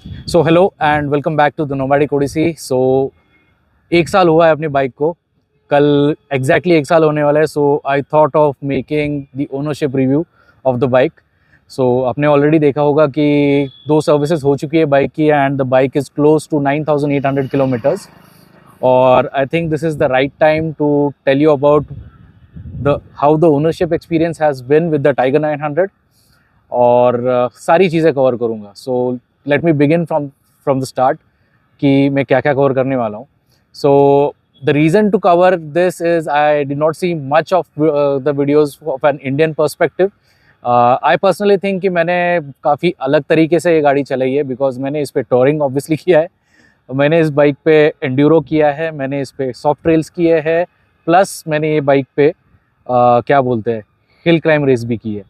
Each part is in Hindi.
So hello and welcome back to the nomadic odyssey. एक साल हुआ है अपनी बाइक को। कल एग्जैक्टली एक साल होने वाला है। So I thought of making the ownership review of the bike. So आपने ऑलरेडी देखा होगा कि दो सर्विसेज हो चुकी है बाइक की and the bike is close to 9,800 kilometers. और I think this is the right time to tell you about the how the ownership experience has been with the Tiger 900 और सारी चीज़ें कवर करूँगा। So let me begin from the start कि मैं क्या क्या कवर करने वाला हूँ। So the reason to cover this is I did not see much of the videos of an Indian perspective. I personally think कि मैंने काफ़ी अलग तरीके से ये गाड़ी चलाई है बिकॉज मैंने इस पर टोरिंग ऑब्वियसली किया है, मैंने इस बाइक पे एंड्यूरो किया है, मैंने इस पे सॉफ्ट ट्रेल्स किए हैं, प्लस मैंने ये बाइक पे क्या बोलते हैं हिल क्लाइम रेस भी की है।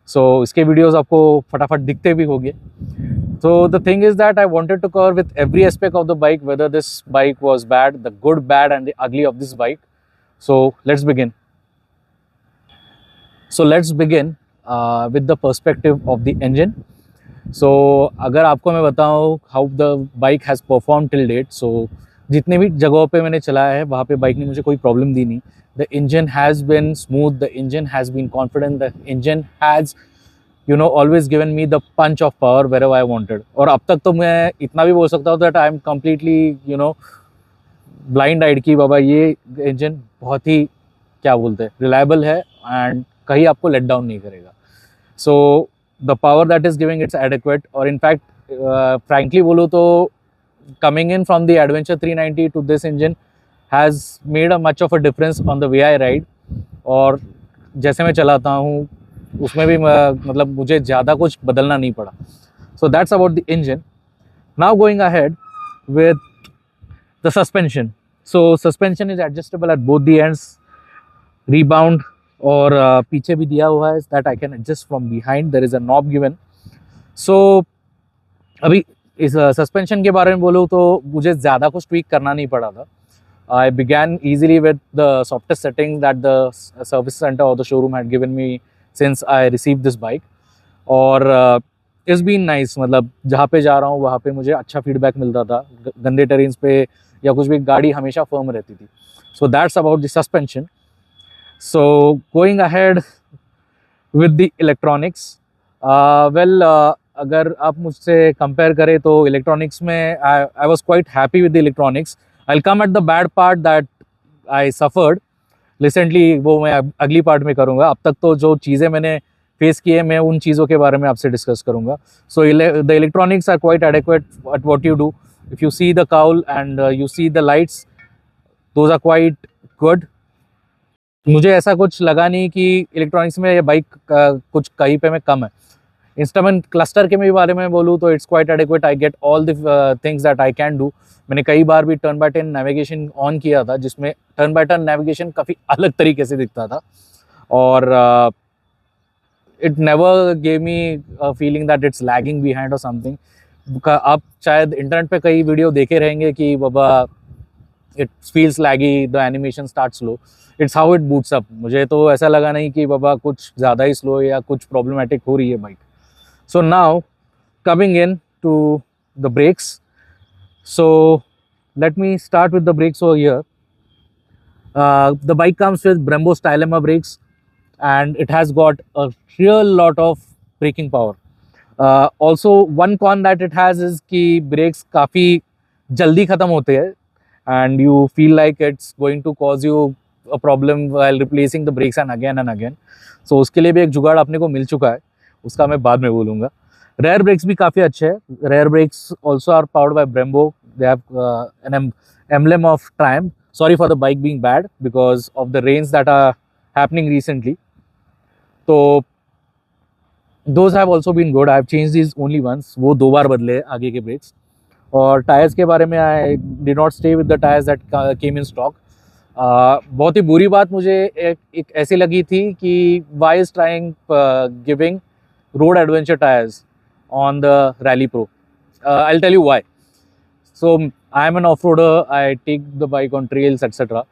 सो इसके वीडियोस आपको फटाफट दिखते भी होंगे। So the thing is that I wanted to cover with every aspect of the bike, whether this bike was bad, the good, bad, and the ugly of this bike. So let's begin. With the perspective of the engine. So अगर आपको मैं बताऊँ how the bike has performed till date, so जितने भी जगहों पे मैंने चलाया है वहाँ पे बाइक ने मुझे कोई प्रॉब्लम दी नहीं। The engine has been smooth, the engine has been confident, the engine has always given me the punch of power wherever I wanted। और अब तक तो मैं इतना भी बोल सकता हूँ that I am completely blind eyed कि बाबा ये इंजन बहुत ही क्या बोलते हैं रिलायबल है एंड कहीं आपको लेट डाउन नहीं करेगा। So the power that is giving it's adequate. और इनफैक्ट फ्रैंकली बोलूँ तो coming in from the Adventure 390 to this engine has made a much of a difference on the way I ride। और जैसे मैं चलाता हूँ उसमें भी मतलब मुझे ज़्यादा कुछ बदलना नहीं पड़ा। So that's about the engine. Now going ahead with the suspension. So suspension is adjustable at both the ends, rebound और पीछे भी दिया हुआ है that I can adjust from behind, there is a knob given. So अभी इस सस्पेंशन के बारे में बोलूँ तो मुझे ज़्यादा कुछ ट्वीक करना नहीं पड़ा था। I began easily with the softest settings that the service center or the showroom had given me since I received this bike। और it's been nice, मतलब जहाँ पे जा रहा हूँ वहाँ पे मुझे अच्छा फीडबैक मिलता था। गंदे टेरेन्स पे या कुछ भी गाड़ी हमेशा फर्म रहती थी। So that's about the suspension। So going ahead with the electronics, अगर आप मुझसे कंपेयर करें तो इलेक्ट्रॉनिक्स में I was quite happy with the electronics। I'll come at the bad part that I suffered recently, वो मैं अगली पार्ट में करूँगा। अब तक तो जो चीज़ें मैंने फेस की है मैं उन चीज़ों के बारे में आपसे डिस्कस करूँगा। So the electronics are quite adequate at what you do। If you see the cowl and you see the lights, those are quite good। मुझे ऐसा कुछ लगा नहीं कि इलेक्ट्रॉनिक्स में ये बाइक कुछ कहीं पे में कम है। इंस्ट्रूमेंट क्लस्टर के भी बारे में बोलूँ तो it's quite adequate, I get all the things that I can do. मैंने कई बार भी turn by turn navigation on किया था जिसमें टर्न बाय टर्न नेविगेशन काफ़ी अलग तरीके से दिखता था और it never gave me feeling that it's lagging behind or something. आप शायद इंटरनेट पे कई वीडियो देखे रहेंगे कि बाबा it feels laggy, the animation start slow, it's how it boots up. मुझे तो ऐसा लगा नहीं कि बाबा कुछ ज़्यादा ही स्लो या कुछ प्रॉब्लमेटिक हो रही है bike. So now coming in to the brakes, so let me start with the brakes over here। The bike comes with Brembo Stylema brakes and it has got a real lot of braking power। Also one con that it has is कि brakes काफ़ी जल्दी ख़त्म होते हैं and you feel like it's going to cause you a problem while replacing the brakes and again। So उसके लिए भी एक जुगाड़ अपने को मिल चुका है, उसका मैं बाद में बोलूँगा। रेयर ब्रेक्स भी काफ़ी अच्छे हैं। Rear brakes also are powered by Brembo. They have an emblem of Triumph। Sorry for the bike being bad because of the rains that are happening recently। तो those have also been good। I have changed these only once। वो दो बार बदले आगे के ब्रेक्स। और टायर्स के बारे में आई did not stay with the tyres that came in stock. बहुत ही बुरी बात मुझे एक ऐसी लगी थी कि why is trying giving road adventure tires on the Rally Pro। I'll tell you why। So I am an off-roader, I take the bike on trails etc।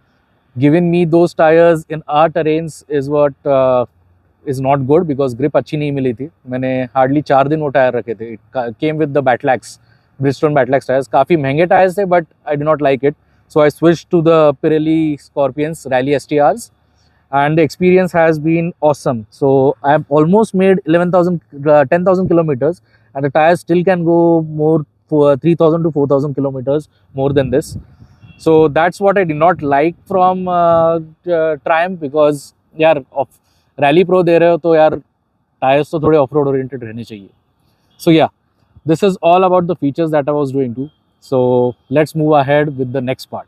Giving me those tires in our terrains is what is not good because grip अच्छी नहीं मिली थी. मैंने हार्डली 4 दिन वो टायर रखे थे. It came with the Battlax, Bridgestone Battlax tyres. काफ़ी महंगे टायर्स थे but I did not like it. So I switched to the Pirelli Scorpions Rally STRs, and the experience has been awesome. So I have almost made 10,000 kilometers, and the tires still can go more for 3,000 to 4,000 kilometers more than this. So that's what I did not like from Triumph, because यार Rally Pro दे रहे हो तो यार टायर्स तो थोड़े ऑफ रोड ओरिएंटेड रहने चाहिए. So yeah, this is all about the features that I was doing too. So let's move ahead with the next part.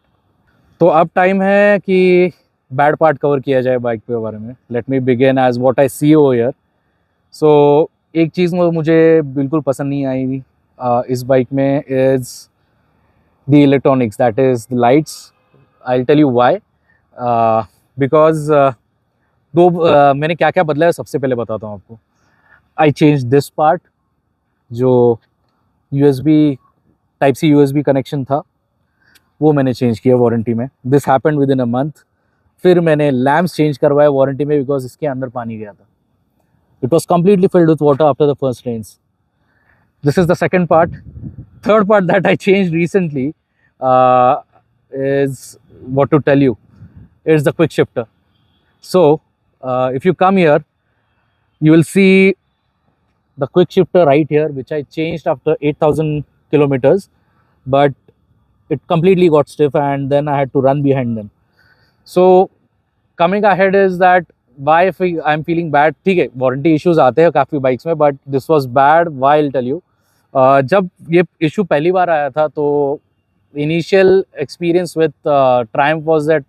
तो अब टाइम है कि बैड पार्ट कवर किया जाए बाइक के बारे में. Let me begin as what I see over here. So एक चीज़ मुझे बिल्कुल पसंद नहीं आई इस बाइक में is the electronics, that is the lights. I will tell you why. Because मैंने क्या क्या बदला है सबसे पहले बताता हूँ आपको. आई चेंज दिस पार्ट, जो USB type C USB connection था वो मैंने चेंज किया वारंटी में. This happened with in a month. फिर मैंने लैम्प्स चेंज करवाए वारंटी में बिकॉज इसके अंदर पानी गया था. It was completely filled with water after the first rains. This is the second part. Third part that I change recently is what to tell you is the quick shifter. So if you come here, you will see the quick shifter right here, which I changed after 8,000 kilometers, but it completely got stiff and then I had to run behind them. So coming ahead is that why if I'm feeling bad. ठीक है, वारंटी इश्यूज आते हैं काफ़ी बाइक्स में, but this was bad. Why I will tell you. जब ये इशू पहली बार आया था तो initial experience with Triumph was that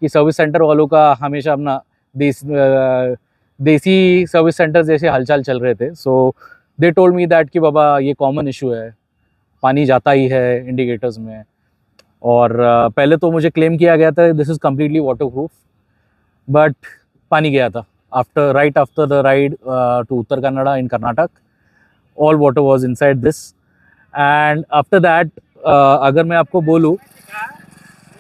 कि सर्विस सेंटर वालों का हमेशा अपना देसी सर्विस सेंटर जैसे हालचाल चल रहे थे. सो दे टोल्ड मी दैट कि बाबा ये कॉमन इशू है, पानी जाता ही है इंडिकेटर्स में. और पहले तो मुझे क्लेम किया गया था this is completely waterproof, but पानी गया था right after the ride to Uttara Kannada in Karnataka. All water was inside this. And after that अगर मैं आपको बोलूँ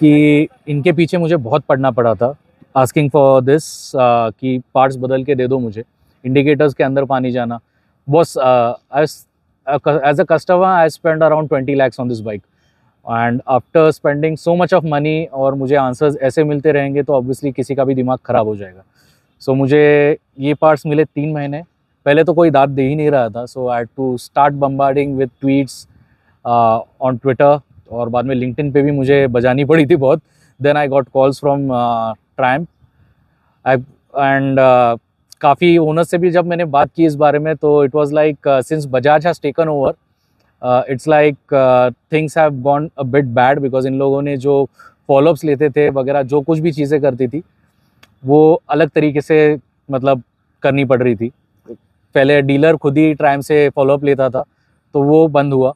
कि इनके पीछे मुझे बहुत पड़ना पड़ा था आस्किंग फॉर दिस कि पार्ट्स बदल के दे दो मुझे. इंडिकेटर्स के अंदर पानी जाना बस. As a customer I spend around 20 lakhs on this bike. And after spending so much of money और मुझे आंसर्स ऐसे मिलते रहेंगे तो ऑब्वियसली किसी का भी दिमाग ख़राब हो जाएगा. सो मुझे ये पार्ट्स मिले 3 महीने पहले. तो कोई दाद दे ही नहीं रहा था. So I had to start bombarding with tweets on Twitter, और बाद में लिंक्डइन पे भी मुझे बजानी पड़ी थी बहुत. Then I got calls from Triumph and काफ़ी ओनर्स से भी जब मैंने बात की इस बारे में तो it was like since Bajaj has taken over it's like things have gone a bit bad, because in लोगों ने जो फॉलोअप्स लेते थे वगैरह जो कुछ भी चीज़ें करती थी वो अलग तरीके से मतलब करनी पड़ रही थी. पहले डीलर खुद ही ट्रायम्फ से फॉलोअप लेता था तो वो बंद हुआ.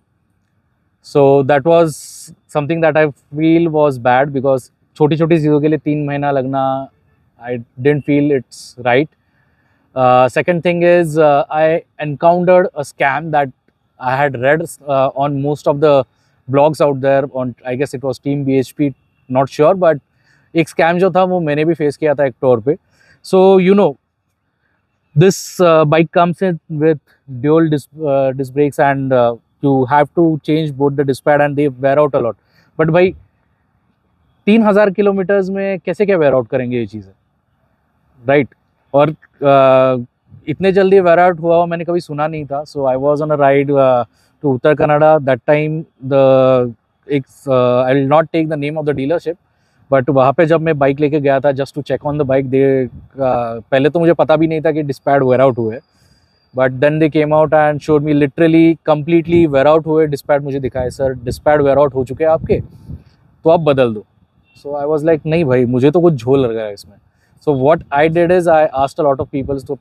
So that was something that I feel was bad, because छोटी छोटी चीज़ों के लिए 3 महीना लगना I didn't feel it's right. Second thing is I encountered a scam that I had read on most of the blogs out there on, I guess it was Team BHP, not sure, but एक scam जो था वो मैंने भी face किया था एक टोर पे. So you know this bike comes in with dual disc brakes and you have to change both the disc pad and they wear out a lot. But भाई 3,000 किलोमीटर्स में कैसे क्या वेयर आउट करेंगे ये चीज़ें, राइट? और इतने जल्दी वेयर आउट हुआ मैंने कभी सुना नहीं था. So I was on a ride to Uttara Kannada that time. I will not take the name of the dealership, but वहाँ पे जब मैं बाइक लेके गया था just to check on the bike, पहले तो मुझे पता भी नहीं था कि डिस्पैड वेयर आउट हुए. But then they came out and showed me literally completely wear out हुए डिस्पैड. मुझे दिखाए सर डिस्पैड वेयर आउट हो चुके हैं आपके, तो आप बदल दो. सो आई वॉज लाइक नहीं भाई मुझे तो कुछ झोल लग रहा है इसमें. So what I did is I asked a lot of people. So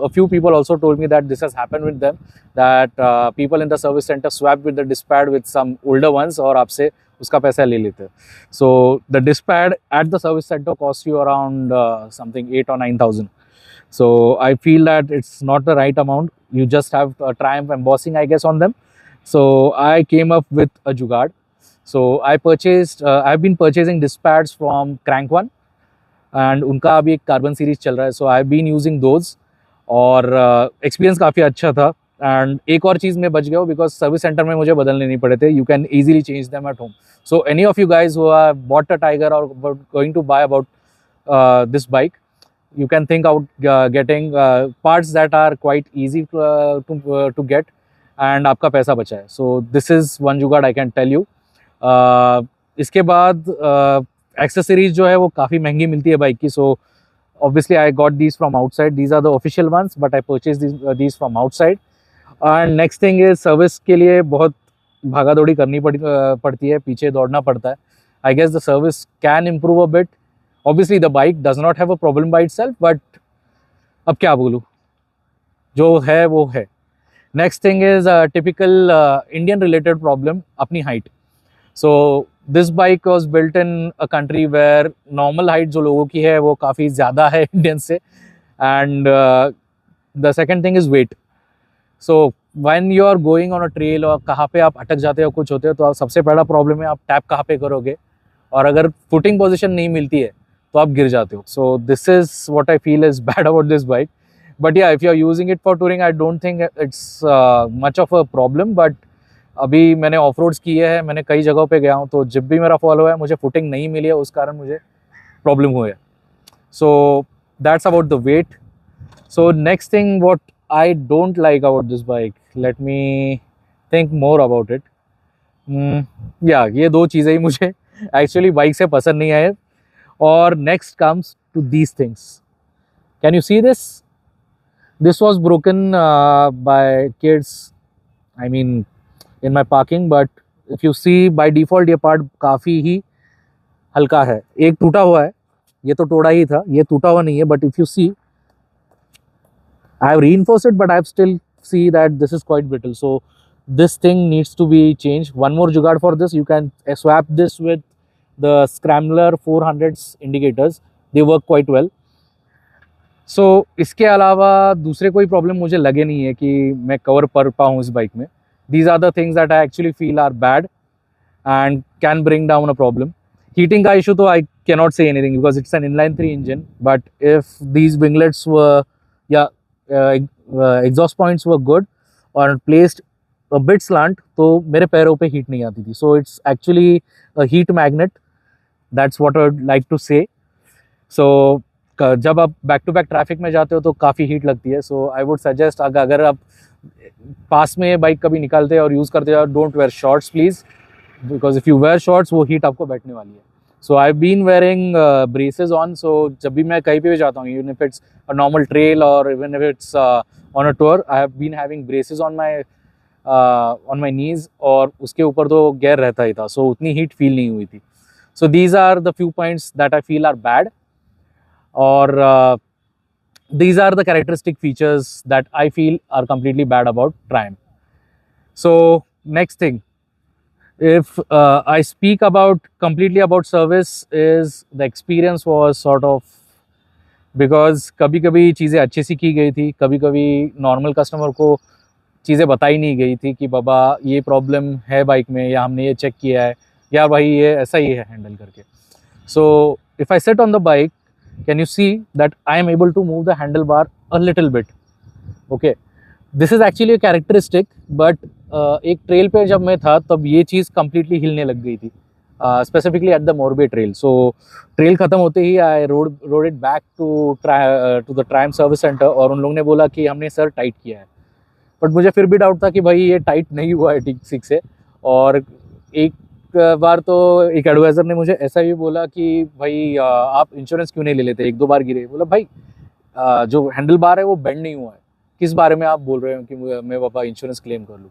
a few people also told me that this has happened with them, that people in the service center swap with the disc pad with some older ones और आपसे उसका पैसा ले लेते. So the disc pad at the service center costs you around something 8 or 9,000. So I feel that it's not the right amount. You just have a Triumph embossing, I guess, on them. So I came up with a jugaad. So I've been purchasing disc pads from Crank One. And उनका अभी एक कार्बन सीरीज चल रहा है. So I have been using those और एक्सपीरियंस काफ़ी अच्छा था। एंड एक और चीज़ मैं बच गया हूँ बिकॉज सर्विस सेंटर में मुझे बदलने नहीं पड़े थे। You can easily change them at home. So any of you guys who are bought a Tiger or going to buy about this bike, you can think out getting parts that are quite easy to get and आपका पैसा बचा है। so this is one जुगाड़ I can tell you। इसके बाद एक्सेसरीज जो है वो काफ़ी महंगी मिलती है बाइक की। so obviously I got these from outside, these are the official ones but I purchased these from outside। and next thing is service के लिए बहुत भागा दौड़ी करनी पड़ती है, पीछे दौड़ना पड़ता है। I guess the service can improve a bit। Obviously the bike does not have a problem by itself but अब क्या बोलूँ, जो है वो है। Next thing is typical Indian related problem, अपनी height. So this bike was built in a country where normal height जो लोगों की है वो काफ़ी ज़्यादा है इंडियन से। And the second thing is weight. So when you are going on a trail और कहाँ पे आप अटक जाते हो कुछ होते हो तो आप सबसे बड़ा प्रॉब्लम है आप टैप कहाँ पे करोगे, और अगर फुटिंग पोजिशन नहीं मिलती है तो आप गिर जाते हो। So this is what I feel is bad about this bike. But yeah if you are using it for touring I don't think it's much of a problem. But अभी मैंने ऑफ रोड्स किए हैं, मैंने कई जगहों पे गया हूँ, तो जब भी मेरा फॉलो है मुझे फुटिंग नहीं मिली है, उस कारण मुझे प्रॉब्लम हुई है। So that's about the weight. So next thing what I don't like about this bike, let me think more about it. या ये दो चीज़ें ही मुझे एक्चुअली बाइक से पसंद नहीं आए। और next comes to these things. Can you see this? This was broken by kids, I mean in my parking. But if you see by default ये पार्ट काफ़ी ही हल्का है। एक टूटा हुआ है, ये तो टोड़ा ही था, ये टूटा हुआ नहीं है। But if you see I have reinforced it but I have still see that this is quite brittle, so this thing needs to be changed। One more jugaad for this, you can swap this with the Scrambler 400s indicators, they work quite well। so इसके अलावा दूसरे कोई प्रॉब्लम मुझे लगे नहीं है कि मैं कवर कर पाऊँ इस बाइक में। these are the things that I actually feel are bad and can bring down a problem। heating का issue तो I cannot say anything because it's an inline 3 engine, but if these winglets were exhaust points were good और प्लेस्ड अ बिट स्लांट तो मेरे पैरों पे हीट नहीं आती थी। So it's actually a heat magnet, that's what I would like to say. So जब आप बैक टू बैक ट्रैफिक में जाते हो तो काफ़ी हीट लगती है। सो आई वुड सजेस्ट अगर आप पास में बाइक कभी निकालते हैं और यूज़ करते हो, don't wear shorts please, because if you wear shorts वो हीट आपको बैठने वाली है। So I have been wearing braces on. So जब भी मैं कहीं पे भी जाता हूँ, even if it's a normal trail और even if it's on a tour, I have been having braces on my knees, और उसके ऊपर तो गेयर रहता ही था, सो उतनी हीट फील नहीं हुई थी। So these are the few points that I feel are bad, और these are the characteristic features that I feel are completely bad about Triumph। So next thing, if I speak about completely about service, is the experience was sort of, because कभी कभी चीज़ें अच्छे से की गई थी, कभी कभी नॉर्मल कस्टमर को चीज़ें बताई नहीं गई थी कि बाबा ये प्रॉब्लम है बाइक में, या हमने ये चेक किया है, या भाई ये ऐसा ही है हैंडल करके। So if I set on the bike, can you see that I am able to move the handlebar a little bit? Okay, this is actually a characteristic, but एक ट्रेल पे जब मैं था तब ये चीज़ completely हिलने लग गई थी, specifically at the Morbe trail। so trail ख़त्म होते ही I rode it back to the Triumph service center, और उन लोगों ने बोला कि हमने सर टाइट किया है। बट मुझे फिर भी डाउट था कि भाई ये टाइट नहीं हुआ है ठीक से। और एक बार तो एक एडवाइज़र ने मुझे ऐसा भी बोला कि भाई आप इंश्योरेंस क्यों नहीं ले लेते, एक दो बार गिरे। बोला भाई जो हैंडल बार है वो बेंड नहीं हुआ है, किस बारे में आप बोल रहे हो कि मैं पापा इंश्योरेंस क्लेम कर लूँ।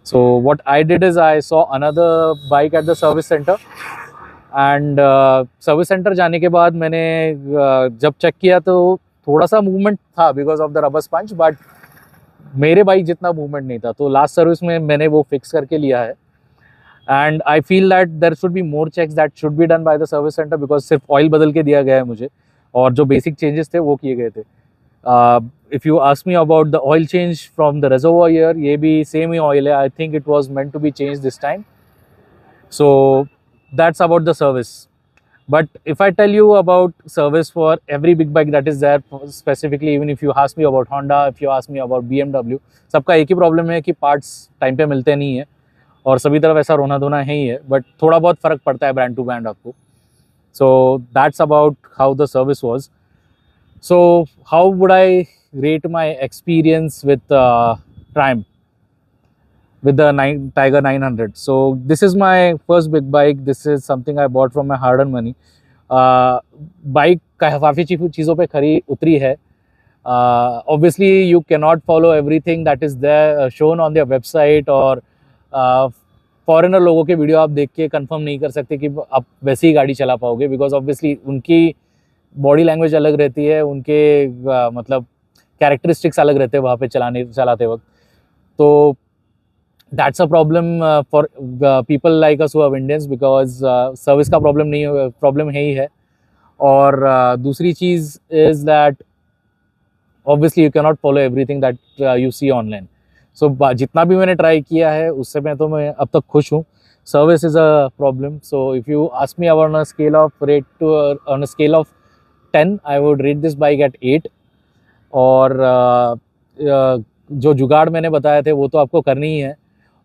So what I did is I saw another bike at the service centre, and service centre जाने के बाद मैंने जब चेक किया तो थोड़ा सा मूवमेंट था because of the rubber sponge, but मेरे बाइक जितना मूवमेंट नहीं था। तो लास्ट सर्विस में मैंने वो फिक्स करके लिया है, and I feel that there should be more checks that should be done by the service centre, because सिर्फ ऑयल बदल के दिया गया है मुझे, और जो बेसिक चेंजेस थे वो किए गए थे। If you ask me about the oil change from the reservoir year, ये भी सेम ही ऑयल है, I think it was meant to be change this time. So that's about the service. But if I tell you about service for every big bike that is there, specifically even if you ask me about Honda, if you ask me about BMW, सबका एक ही प्रॉब्लम है कि पार्ट्स टाइम पे मिलते नहीं है और सभी तरफ ऐसा रोना धोना है ही है, बट थोड़ा बहुत फ़र्क पड़ता है ब्रांड टू ब्रांड आपको. So that's about how the service was. So how would I rate my experience with Triumph, with the Tiger 900? So this is my first big bike. This is something I bought from my hard-earned money. Bike काफ़ी चीज़ों पे खरी उतरी है. Obviously you cannot follow everything that is there shown on their website, और फॉरेनर लोगों के वीडियो आप देख के कंफर्म नहीं कर सकते कि आप वैसी ही गाड़ी चला पाओगे, बिकॉज ऑब्वियसली उनकी बॉडी लैंग्वेज अलग रहती है, उनके मतलब कैरेक्टरिस्टिक्स अलग रहते हैं वहाँ पे चलाते वक्त. तो that's a problem for people like us who are Indians, because service का प्रॉब्लम है ही है. और दूसरी चीज़ is that obviously you cannot follow everything that you see online. So जितना भी मैंने ट्राई किया है उससे मैं अब तक खुश हूँ. Service is a problem. So if you ask me on a scale of 10, I would rate this bike at 8. और जो जुगाड़ मैंने बताए थे वो तो आपको करनी ही है.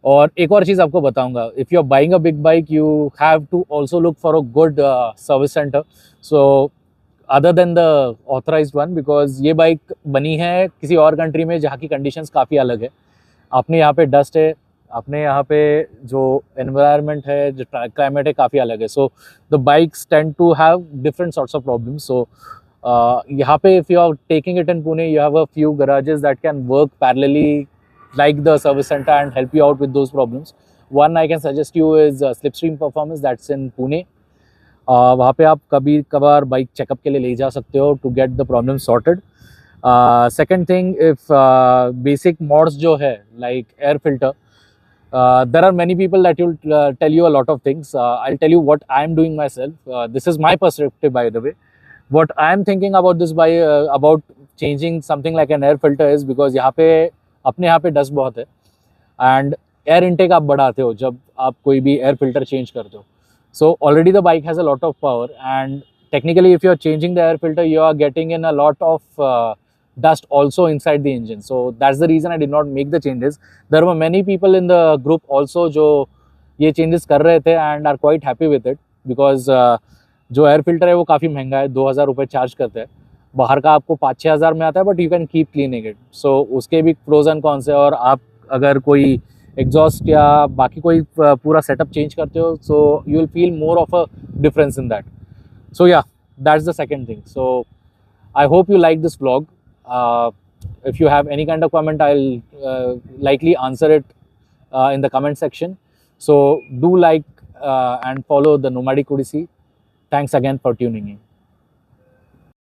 और एक और चीज़ आपको बताऊंगा, if you are buying a big bike you have to also look for a good service centre, so other than the authorised one, because ये बाइक बनी है किसी और कंट्री में जहाँ की कंडीशंस काफ़ी अलग है. अपने यहाँ पे डस्ट है, अपने यहाँ पे जो एनवायरनमेंट है, जो क्लाइमेट है, काफ़ी अलग है. So the bikes tend to have different sorts of problems. So यहाँ पे if you are taking it in Pune, you have a few garages that can work parallelly like the service center and help you out with those problems. One I can suggest you is Slipstream Performance, that's in Pune. वहाँ पे आप कभी कभार बाइक चेकअप के लिए ले जा सकते हो to get the problem sorted. Second thing, if basic mods जो है like air filter, there are many people that will tell you a lot of things. I'll tell you what I'm doing myself. This is my perspective, by the way. What I'm thinking about this about changing something like an air filter is because यहाँ पे अपने यहाँ पे डस्ट बहुत है एंड एयर इनटेक आप बढ़ाते हो जब आप कोई भी एयर फिल्टर चेंज करते हो. So already the bike has a lot of power and technically if you are changing the air filter you are getting in a lot of dust also inside the engine. So that's the reason I did not make the changes. There were many people in the group also जो ये changes कर रहे थे and are quite happy with it because जो एयर फिल्टर है वो काफ़ी महंगा है, 2,000 रुपये चार्ज करते हैं. बाहर का आपको 5-6 हज़ार में आता है, but you can keep cleaning it. So उसके भी प्रोज एंड कॉन्स है. और आप अगर कोई एग्जॉस्ट या बाकी कोई पूरा सेटअप चेंज करते हो so you will feel more of a difference in that. So yeah that's the second thing. So I hope you like this vlog. If you have any kind of comment, I'll likely answer it in the comment section. So do like and follow the Nomadic Odyssey. Thanks again for tuning in.